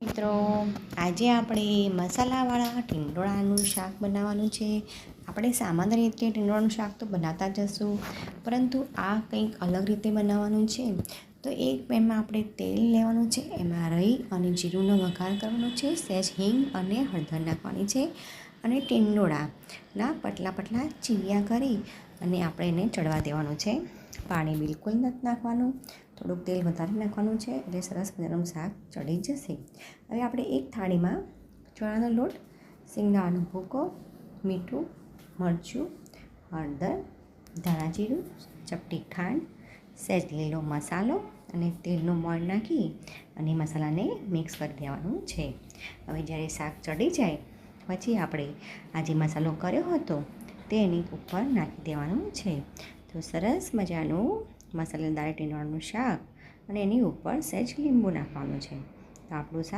મિત્રો, આજે આપણે મસાલાવાળા ટીંડોળાનું શાક બનાવવાનું છે. આપણે સામાન્ય રીતે ટીંડોળાનું શાક તો બનાવતા જ હશું, પરંતુ આ કંઈક અલગ રીતે બનાવવાનું છે. તો એક પેનમાં આપણે તેલ લેવાનું છે, એમાં રાઈ અને જીરુંનો વઘાર કરવાનો છે, સહેજ હિંગ અને હળદર નાખવાની છે અને ટીંડોળાના પતલા પતલા ચીરિયા કરી અને આપણે એને ચડવા દેવાનું છે. પાણી બિલકુલ નથી નાખવાનું, થોડુંક તેલ વધારે નાખવાનું છે એટલે સરસ મજાનું શાક ચડી જશે. હવે આપણે એક થાળીમાં ચણાનો લોટ, શેંગદાણાનો ભૂકો, મીઠું, મરચું, હળદર, ધાણા જીરું, ચપટી ખાંડ, સહેજ લીલો મસાલો અને તેલનું મોણ નાખી અને મસાલાને મિક્સ કરી દેવાનું છે. હવે જ્યારે શાક ચડી જાય પછી આપણે આ જે મસાલો કર્યો હતો તે એની ઉપર નાખી દેવાનું છે. તો સરસ મજાનું મસાલેદાર ટીંડોળાનું શાક અને એની ઉપર સહેજ લીંબુ નાખવાનું છે. તો આપણું શાક